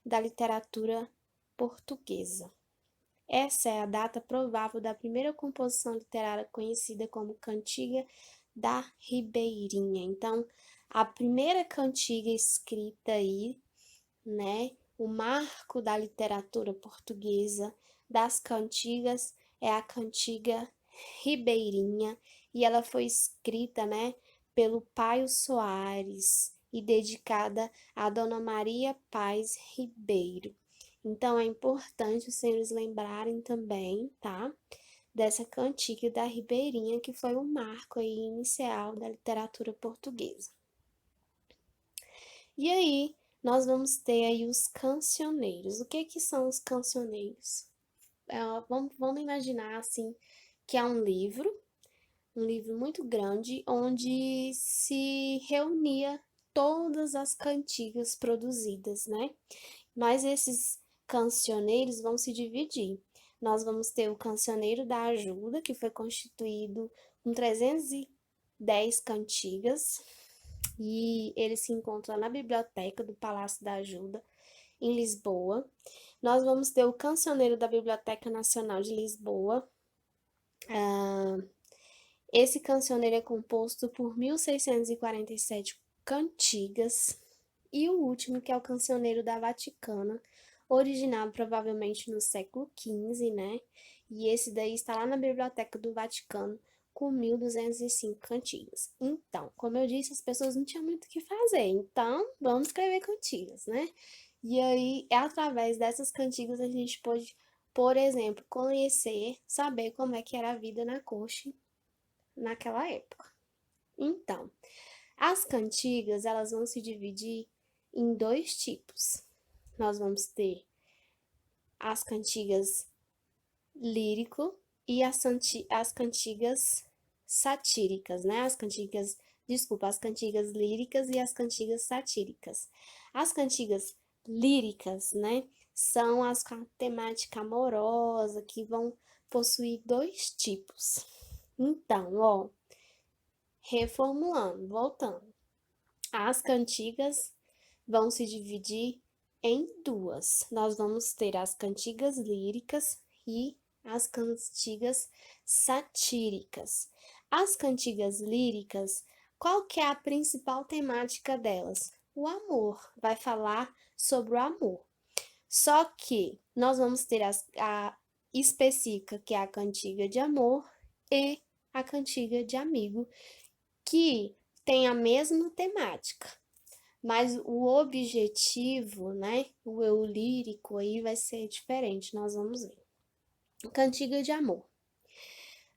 da literatura portuguesa. Essa é a data provável da primeira composição literária conhecida como Cantiga da Ribeirinha. Então, a primeira cantiga escrita aí, né, o marco da literatura portuguesa das cantigas é a Cantiga Ribeirinha, e ela foi escrita, né, pelo Paio Soares e dedicada a Dona Maria Paz Ribeiro. Então é importante os senhores lembrarem também, tá? Dessa cantiga da Ribeirinha, que foi um marco aí inicial da literatura portuguesa. E aí, nós vamos ter aí os cancioneiros. O que são os cancioneiros? Vamos imaginar assim que é um livro muito grande, onde se reunia todas as cantigas produzidas, né? Mas esses cancioneiros vão se dividir. Nós vamos ter o Cancioneiro da Ajuda, que foi constituído com 310 cantigas, e ele se encontra na biblioteca do Palácio da Ajuda, em Lisboa. Nós vamos ter o Cancioneiro da Biblioteca Nacional de Lisboa. Esse cancioneiro é composto por 1647 cantigas. E o último, que é o Cancioneiro da Vaticana, originado provavelmente no século XV, né? E esse daí está lá na Biblioteca do Vaticano, com 1205 cantigas. Então, como eu disse, as pessoas não tinham muito o que fazer, então vamos escrever cantigas, né? E aí, através dessas cantigas, a gente pode, por exemplo, conhecer, saber como é que era a vida na corte naquela época. Então, as cantigas, elas vão se dividir em dois tipos. Nós vamos ter as cantigas lírico e as cantigas satíricas, né? As cantigas líricas e as cantigas satíricas. As cantigas líricas, né, são as com a temática amorosa, que vão possuir dois tipos. Então, ó, reformulando, voltando. As cantigas vão se dividir em duas. Nós vamos ter as cantigas líricas e as cantigas satíricas. As cantigas líricas, qual que é a principal temática delas? O amor, vai falar sobre o amor. Só que nós vamos ter a específica, que é a cantiga de amor, e a cantiga de amigo, que tem a mesma temática, mas o objetivo, né, o eu lírico aí vai ser diferente, nós vamos ver. Cantiga de amor.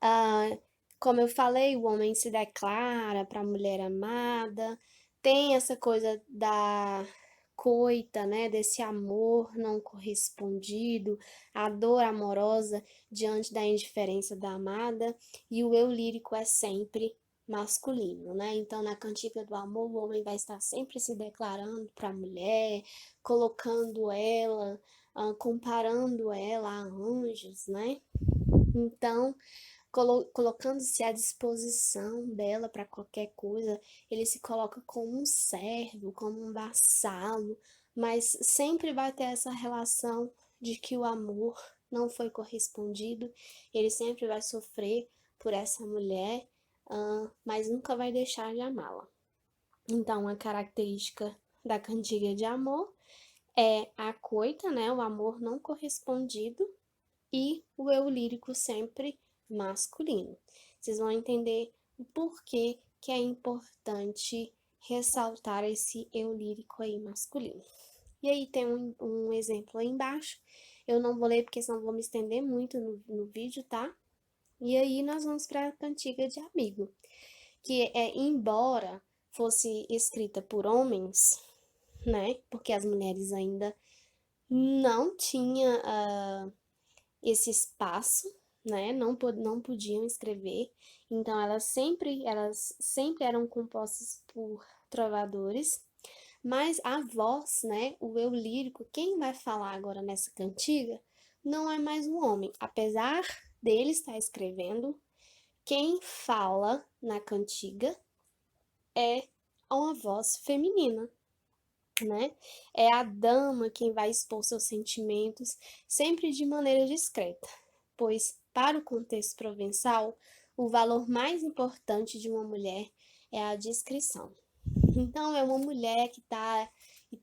Ah, como eu falei, o homem se declara para a mulher amada, tem essa coisa da coita, né, desse amor não correspondido, a dor amorosa diante da indiferença da amada, e o eu lírico é sempre masculino, né? Então, na cantiga do amor, o homem vai estar sempre se declarando para a mulher, colocando ela, comparando ela a anjos, né? Então, colocando-se à disposição dela para qualquer coisa, ele se coloca como um servo, como um vassalo, mas sempre vai ter essa relação de que o amor não foi correspondido, ele sempre vai sofrer por essa mulher, mas nunca vai deixar de amá-la. Então, a característica da cantiga de amor é a coita, né, o amor não correspondido, e o eu lírico sempre masculino. Vocês vão entender o porquê que é importante ressaltar esse eu lírico aí masculino. E aí tem um exemplo aí embaixo. Eu não vou ler porque senão vou me estender muito no vídeo, tá? E aí nós vamos para a cantiga de amigo, que é, embora fosse escrita por homens, né? Porque as mulheres ainda não tinham esse espaço, né? Não podiam escrever, então elas sempre eram compostas por trovadores, mas a voz, né? O eu lírico, quem vai falar agora nessa cantiga, não é mais um homem, apesar dele estar escrevendo, quem fala na cantiga é uma voz feminina. né? É a dama quem vai expor seus sentimentos, sempre de maneira discreta, pois, para o contexto provençal, o valor mais importante de uma mulher é a discrição. Então, é uma mulher que está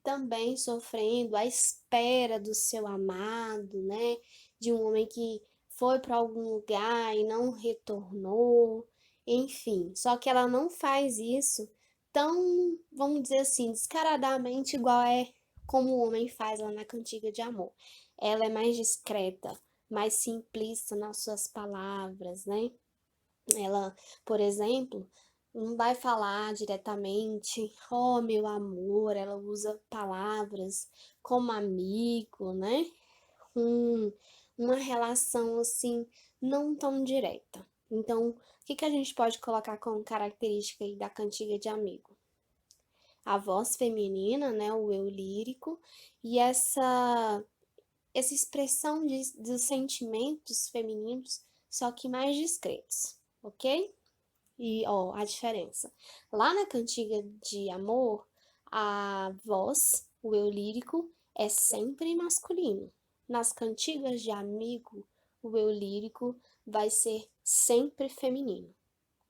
também sofrendo à espera do seu amado, né? De um homem que foi para algum lugar e não retornou, enfim. Só que ela não faz isso tão, vamos dizer assim, descaradamente igual é como o homem faz lá na Cantiga de Amor. Ela é mais discreta, mais simplista nas suas palavras, né? Ela, por exemplo, não vai falar diretamente, oh meu amor, ela usa palavras como amigo, né? Um, uma relação assim, não tão direta. Então, o que que a gente pode colocar como característica aí da cantiga de amigo? A voz feminina, né, o eu lírico, e essa expressão dos sentimentos femininos, só que mais discretos, ok? E, ó, a diferença. Lá na cantiga de amor, a voz, o eu lírico, é sempre masculino. Nas cantigas de amigo, o eu lírico vai ser sempre feminino,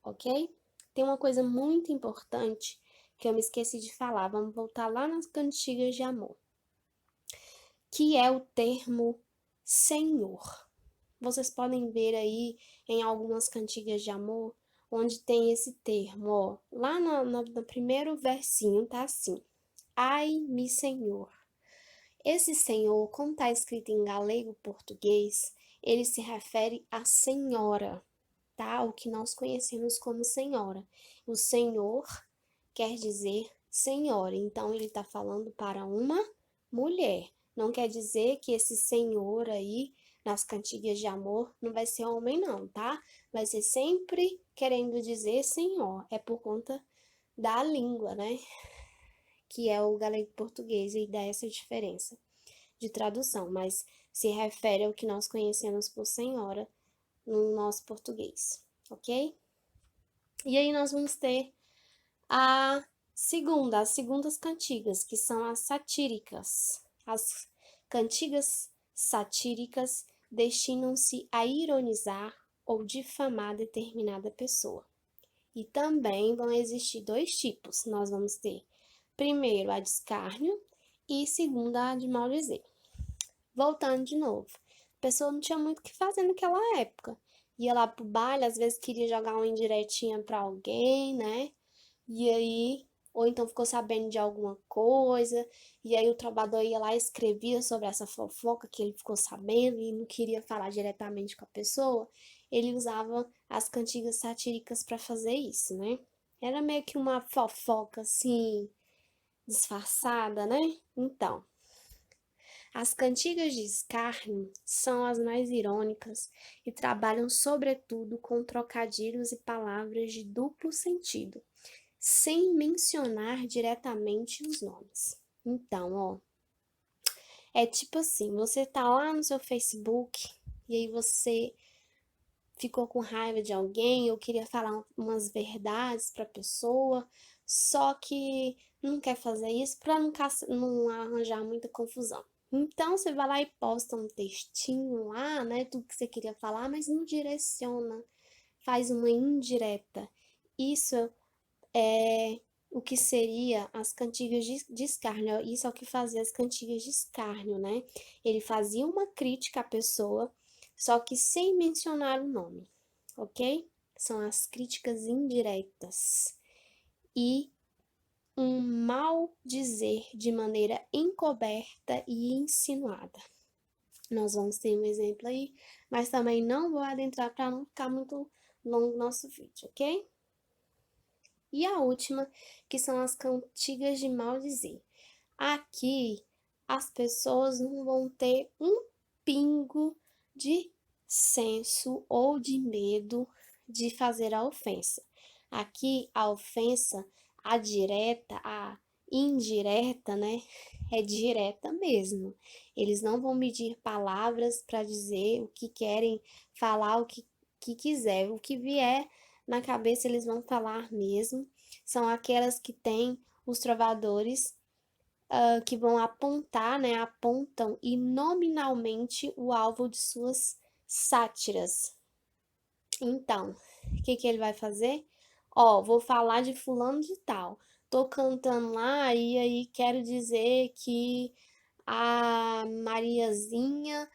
ok? Tem uma coisa muito importante que eu me esqueci de falar. Vamos voltar lá nas cantigas de amor, que é o termo Senhor. Vocês podem ver aí em algumas cantigas de amor, onde tem esse termo, ó. Lá no primeiro versinho tá assim: Ai-me, Senhor. Esse Senhor, como está escrito em galego português, ele se refere à senhora, tá? O que nós conhecemos como senhora. O Senhor quer dizer senhora, então ele está falando para uma mulher. Não quer dizer que esse senhor aí, nas cantigas de amor, não vai ser homem, não, tá? Vai ser sempre querendo dizer senhor. É por conta da língua, né? Que é o galego português, e dá essa diferença de tradução, mas se refere ao que nós conhecemos por senhora no nosso português, ok? E aí nós vamos ter as segundas cantigas, que são as satíricas. As cantigas satíricas destinam-se a ironizar ou difamar determinada pessoa. E também vão existir dois tipos. Nós vamos ter, primeiro, a de escárnio e segunda, a de maldizer. Voltando de novo, a pessoa não tinha muito o que fazer naquela época. Ia lá pro baile, às vezes queria jogar uma indiretinha pra alguém, né? E aí, ou então ficou sabendo de alguma coisa, e aí o trovador ia lá e escrevia sobre essa fofoca que ele ficou sabendo e não queria falar diretamente com a pessoa. Ele usava as cantigas satíricas para fazer isso, né? Era meio que uma fofoca assim, disfarçada, né? Então, as cantigas de escárnio são as mais irônicas e trabalham sobretudo com trocadilhos e palavras de duplo sentido, sem mencionar diretamente os nomes. Então, ó, é tipo assim, você tá lá no seu Facebook e aí você ficou com raiva de alguém ou queria falar umas verdades para a pessoa, só que não quer fazer isso para não arranjar muita confusão. Então você vai lá e posta um textinho lá, né, tudo que você queria falar, mas não direciona, faz uma indireta. Isso é o que seria as cantigas de escárnio. Isso é o que fazia as cantigas de escárnio, né? Ele fazia uma crítica à pessoa, só que sem mencionar o nome, ok? São as críticas indiretas. E um mal dizer de maneira encoberta e insinuada. Nós vamos ter um exemplo aí, mas também não vou adentrar para não ficar muito longo o nosso vídeo, ok? E a última, que são as cantigas de maldizer. Aqui, as pessoas não vão ter um pingo de senso ou de medo de fazer a ofensa. Aqui, a ofensa, a direta, a indireta, né? É direta mesmo. Eles não vão medir palavras para dizer o que querem falar, que quiser. O que vier na cabeça, eles vão falar mesmo. São aquelas que têm os trovadores que vão apontar, né, apontam e nominalmente o alvo de suas sátiras. Então, o que que ele vai fazer? Ó, vou falar de fulano de tal. Tô cantando lá e aí quero dizer que a Mariazinha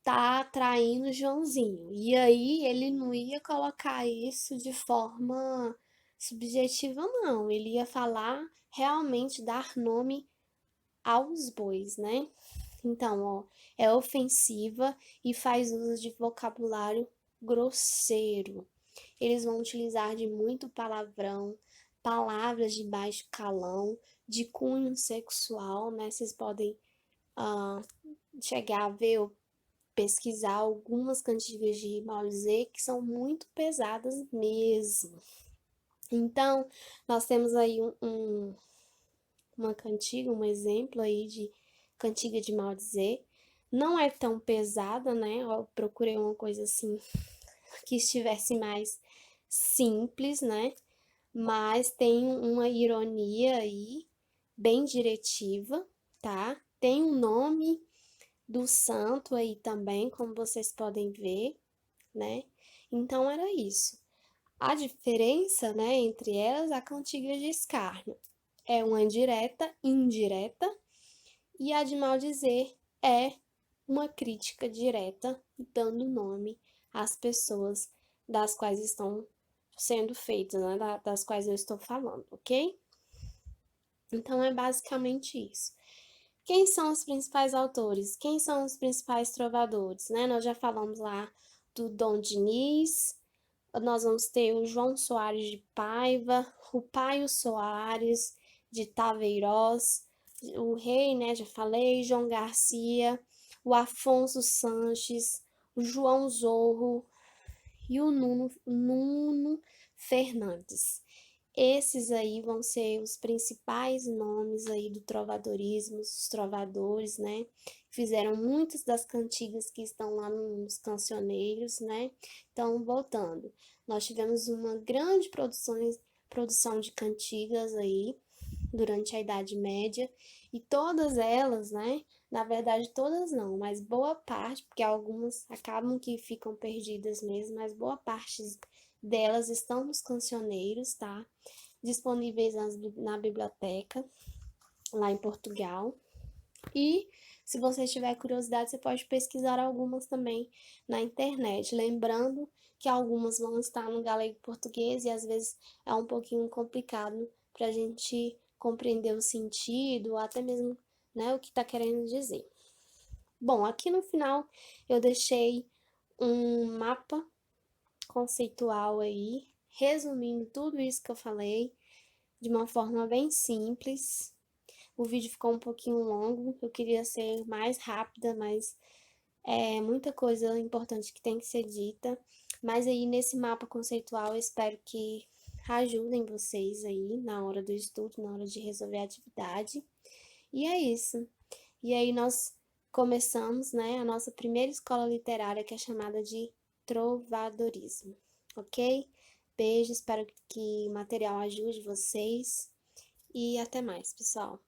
tá traindo o Joãozinho. E aí ele não ia colocar isso de forma subjetiva, não. Ele ia falar realmente dar nome aos bois, né? Então, ó, é ofensiva e faz uso de vocabulário grosseiro. Eles vão utilizar de muito palavrão, palavras de baixo calão, de cunho sexual, né? Vocês podem ah, chegar a ver ou pesquisar algumas cantigas de Maurizê que são muito pesadas mesmo. Então, nós temos aí uma cantiga, um exemplo aí de cantiga de Maurizê. Não é tão pesada, né? Eu procurei uma coisa assim que estivesse mais simples, né? Mas tem uma ironia aí, bem diretiva, tá? Tem um nome do santo aí também, como vocês podem ver, né? Então era isso. A diferença, né, entre elas, a cantiga de escárnio é uma direta, indireta, e a de maldizer é uma crítica direta, dando nome às pessoas das quais estão sendo feitas, né, das quais eu estou falando, ok? Então é basicamente isso. Quem são os principais autores? Quem são os principais trovadores, né? Nós já falamos lá do Dom Diniz, nós vamos ter o João Soares de Paiva, o Paio Soares de Taveiroz, o Rei, né, já falei, João Garcia, o Afonso Sanches, o João Zorro e o Nuno Fernandes. Esses aí vão ser os principais nomes aí do trovadorismo, os trovadores, né? Fizeram muitas das cantigas que estão lá nos cancioneiros, né? Então, voltando, nós tivemos uma grande produção de cantigas aí durante a Idade Média e todas elas, né? Na verdade, todas não, mas boa parte, porque algumas acabam que ficam perdidas mesmo, mas boa parte delas estão nos cancioneiros, tá? Disponíveis na biblioteca, lá em Portugal. E se você tiver curiosidade, você pode pesquisar algumas também na internet. Lembrando que algumas vão estar no galego português e às vezes é um pouquinho complicado para a gente compreender o sentido, ou até mesmo, né, o que está querendo dizer. Bom, aqui no final eu deixei um mapa conceitual aí, resumindo tudo isso que eu falei de uma forma bem simples. O vídeo ficou um pouquinho longo, eu queria ser mais rápida, mas é muita coisa importante que tem que ser dita. Mas aí nesse mapa conceitual eu espero que ajudem vocês aí na hora do estudo, na hora de resolver a atividade. E é isso. E aí nós começamos, né, a nossa primeira escola literária, que é chamada de trovadorismo, ok? Beijo, espero que o material ajude vocês e até mais, pessoal.